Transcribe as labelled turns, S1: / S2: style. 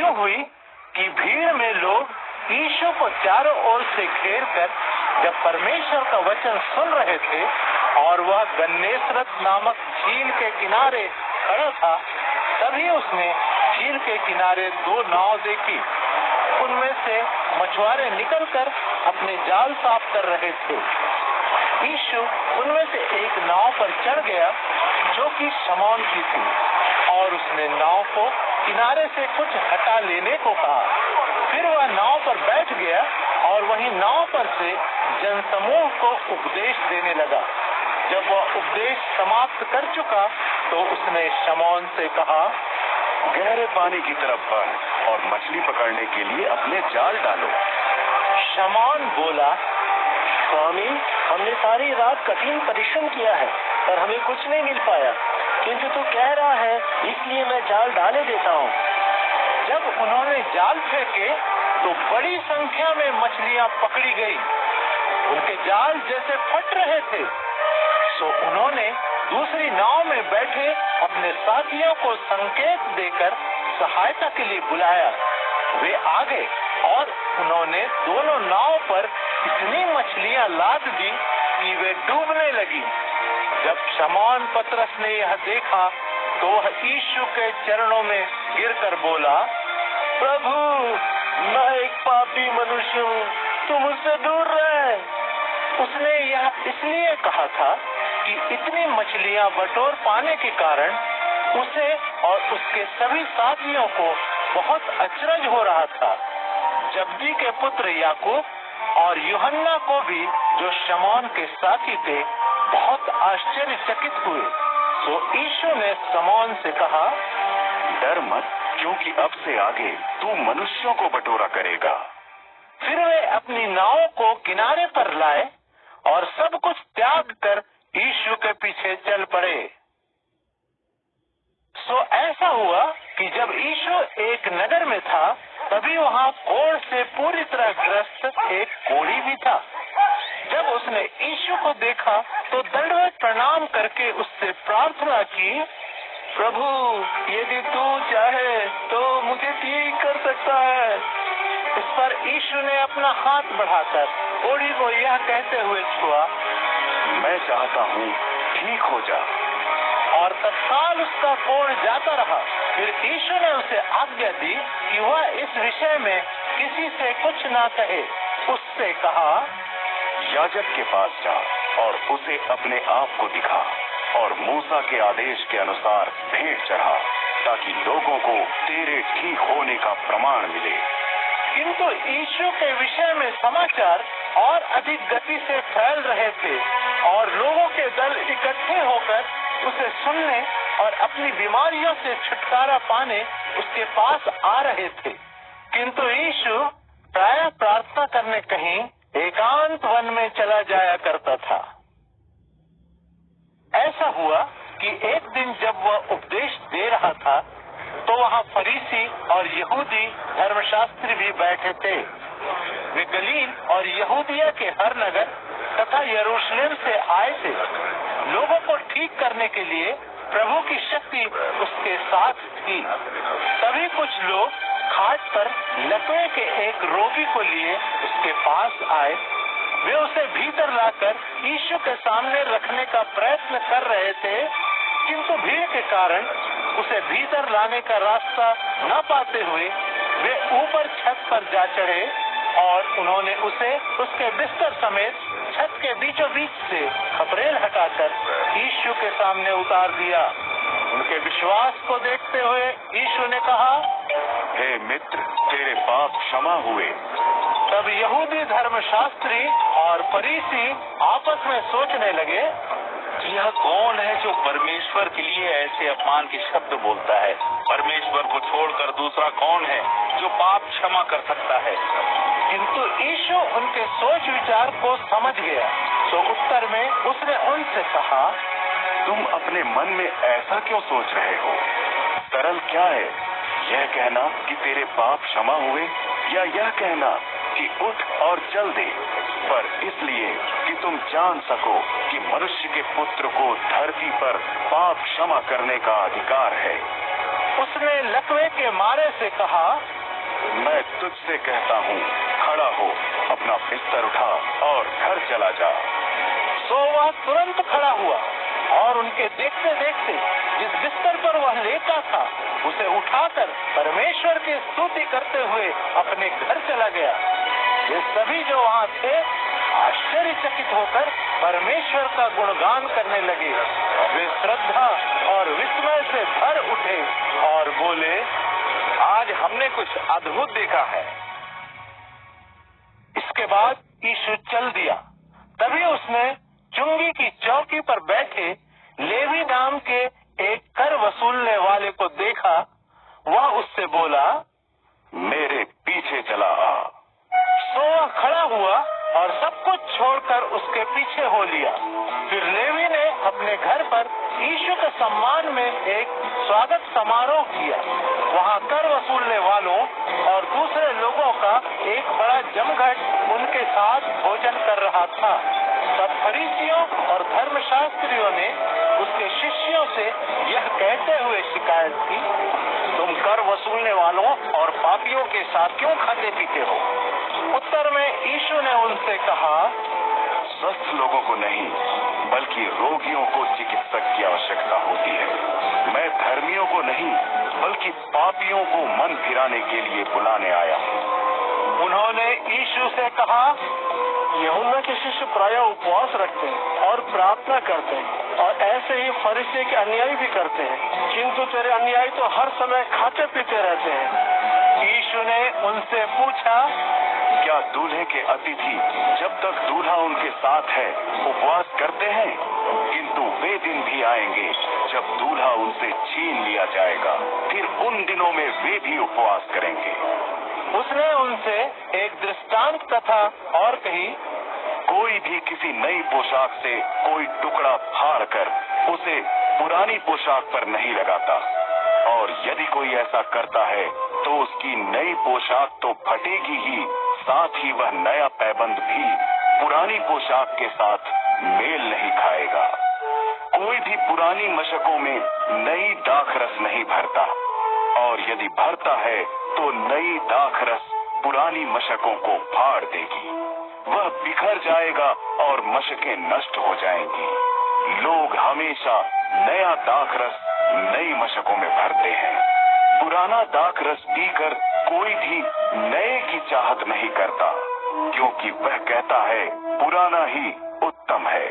S1: यूं हुई कि भीड़ में लोग यीशु को चारों ओर से घेर कर जब परमेश्वर का वचन सुन रहे थे और वह गन्नेसरत नामक झील के किनारे खड़ा था, तभी उसने झील के किनारे 2 नाव देखी। उनमें से मछुआरे निकलकर अपने जाल साफ कर रहे थे। यीशु उनमें से एक नाव पर चढ़ गया जो कि शमौन की थी, और उसने नाव को किनारे से कुछ हटा लेने को कहा। फिर वह नाव पर बैठ गया और वहीं नाव पर से जनसमूह को उपदेश देने लगा। जब वह उपदेश समाप्त कर चुका तो उसने शमौन से कहा,
S2: गहरे पानी की तरफ बढ़ और मछली पकड़ने के लिए अपने जाल डालो।
S1: शमौन बोला,
S3: स्वामी, हमने सारी रात कठिन परिश्रम किया है पर हमें कुछ नहीं मिल पाया, किंतु तू कह रहा है इसलिए मैं जाल डाले देता हूँ।
S1: जब उन्होंने जाल फेंके तो बड़ी संख्या में मछलियाँ पकड़ी गई। उनके जाल जैसे फट रहे थे। सो उन्होंने दूसरी नाव में बैठे अपने साथियों को संकेत देकर सहायता के लिए बुलाया। वे आ गए और उन्होंने दोनों नाव पर इतनी मछलियाँ लाद दी कि वे डूबने लगी। जब शमौन पतरस ने यह देखा तो वह यीशु के चरणों में गिरकर बोला,
S3: प्रभु, मैं एक पापी मनुष्य हूँ, तुम मुझसे दूर रहे।
S1: उसने यह इसलिए कहा था कि इतनी मछलियाँ बटोर पाने के कारण उसे और उसके सभी साथियों को बहुत अचरज हो रहा था। जब्दी के पुत्र याकूब और यूहन्ना को भी, जो शमौन के साथी थे, बहुत आश्चर्यचकित हुए। तो यीशु ने शमौन से कहा,
S2: डर मत, क्योंकि अब से आगे तू मनुष्यों को बटोरा करेगा।
S1: फिर वे अपनी नाव को किनारे पर लाए और सब कुछ त्याग कर यीशु के पीछे चल पड़े। सो ऐसा हुआ कि जब यीशु एक नगर में था, तभी वहाँ कोढ़ से पूरी तरह ग्रस्त एक कोढ़ी भी था। जब उसने यीशु को देखा तो दंडवत प्रणाम करके उससे प्रार्थना की,
S3: प्रभु, यदि तू चाहे तो मुझे ठीक कर सकता है।
S1: इस पर यीशु ने अपना हाथ बढ़ाकर कोढ़ी को यह कहते हुए छुआ,
S2: मैं चाहता हूँ, ठीक हो जा।
S1: और तत्काल उसका कोढ़ जाता रहा। फिर यीशु ने उसे आज्ञा दी कि वह इस विषय में किसी से कुछ ना कहे। उससे कहा,
S2: याजक के पास जा और उसे अपने आप को दिखा और मूसा के आदेश के अनुसार भेंट चढ़ा, ताकि लोगों को तेरे ठीक होने का प्रमाण मिले।
S1: किंतु यीशु के विषय में समाचार और अधिक गति से फैल रहे थे और लोगों के दल इकट्ठे होकर उसे सुनने और अपनी बीमारियों से छुटकारा पाने उसके पास आ रहे थे। किंतु यीशु प्रायः प्रार्थना करने कहीं एकांत वन में चला जाया करता था। ऐसा हुआ कि एक दिन जब वह उपदेश दे रहा था तो वहाँ फरीसी और यहूदी धर्मशास्त्री भी बैठे थे। वे गलील और यहूदिया के हर नगर तथा यरूशलेम से आए थे। लोगों को ठीक करने के लिए प्रभु की शक्ति उसके साथ थी। तभी कुछ लोग खाट पर लकवे के एक रोगी को लिए उसके पास आए। वे उसे भीतर लाकर यीशु के सामने रखने का प्रयत्न कर रहे थे, किंतु भीड़ के कारण उसे भीतर लाने का रास्ता न पाते हुए वे ऊपर छत पर जा चढ़े और उन्होंने उसे उसके बिस्तर समेत छत के बीचों बीच से खपरेल हटाकर यीशु के सामने उतार दिया। उनके विश्वास को देखते हुए यीशु ने कहा,
S2: हे मित्र, तेरे पाप क्षमा हुए।
S1: तब यहूदी धर्मशास्त्री और फरीसी आपस में सोचने लगे,
S4: यह कौन है जो परमेश्वर के लिए ऐसे अपमान के शब्द बोलता है? परमेश्वर को छोड़कर दूसरा कौन है जो पाप क्षमा कर सकता है?
S1: किंतु यीशु उनके सोच विचार को समझ गया, तो उत्तर में उसने उनसे कहा,
S2: तुम अपने मन में ऐसा क्यों सोच रहे हो? सरल क्या है, यह कहना कि तेरे पाप क्षमा हुए, या यह कहना कि उठ और चल दे? पर इसलिए कि तुम जान सको कि मनुष्य के पुत्र को धरती पर पाप क्षमा करने का अधिकार है।
S1: उसने लकवे के मारे से कहा,
S2: मैं तुझसे कहता हूँ, खड़ा हो, अपना बिस्तर उठा और घर चला जा।
S1: सो वह तुरंत खड़ा हुआ और उनके देखते देखते जिस बिस्तर पर वह लेटा था उसे उठाकर परमेश्वर की स्तुति करते हुए अपने घर चला गया। ये सभी जो वहाँ थे आश्चर्यचकित होकर परमेश्वर का गुणगान करने लगे। वे श्रद्धा और विस्मय से भर उठे और बोले,
S4: आज हमने कुछ अद्भुत देखा है।
S1: इसके बाद यीशु चल दिया। तभी उसने चुंगी की चौकी पर बैठे लेवी नाम के एक कर वसूलने वाले को देखा। वह उससे बोला,
S2: मेरे पीछे चला आ।
S1: सो वह खड़ा हुआ और सब कुछ छोड़कर उसके पीछे हो लिया। फिर लेवी ने अपने घर पर यीशु के सम्मान में एक स्वागत समारोह किया। वहाँ कर वसूलने वालों और दूसरे लोगों का एक बड़ा जमघट उनके साथ भोजन कर रहा था। तब फरीसियों और धर्मशास्त्रियों ने उसके शिष्यों से यह कहते हुए शिकायत की,
S3: तुम कर वसूलने वालों और पापियों के साथ क्यों खाते पीते हो?
S1: उत्तर में यीशु ने उनसे कहा,
S2: स्वस्थ लोगों को नहीं बल्कि रोगियों को चिकित्सक की आवश्यकता होती है। मैं धर्मियों को नहीं बल्कि पापियों को मन फिराने के लिए बुलाने आया हूँ।
S1: उन्होंने यीशु से कहा,
S3: यूहन्ना के शिष्य प्रायः उपवास रखते हैं और प्रार्थना करते हैं और ऐसे ही फरीसी के अन्यायी भी करते हैं, किंतु तेरे अन्यायी तो हर समय खाते पीते रहते हैं।
S1: यीशु ने उनसे पूछा,
S2: क्या दूल्हे के अतिथि जब तक दूल्हा उनके साथ है उपवास करते हैं? किंतु वे दिन भी आएंगे जब दूल्हा उनसे छीन लिया जाएगा, फिर उन दिनों में वे भी उपवास करेंगे।
S1: उसने उनसे एक दृष्टांत कथा और कही,
S2: कोई भी किसी नई पोशाक से कोई टुकड़ा फाड़ कर उसे पुरानी पोशाक पर नहीं लगाता, और यदि कोई ऐसा करता है तो उसकी नई पोशाक तो फटेगी ही, साथ ही वह नया पैबंद भी पुरानी पोशाक के साथ मेल नहीं खाएगा। कोई भी पुरानी मशकों में नई दाखरस नहीं भरता, और यदि भरता है तो नई दाखरस पुरानी मशकों को फाड़ देगी, वह बिखर जाएगा और मशकें नष्ट हो जाएंगी। लोग हमेशा नया दाखरस नई मशकों में भरते हैं। पुराना दाखरस पीकर कोई भी नए की चाहत नहीं करता, क्योंकि वह कहता है पुराना ही उत्तम है।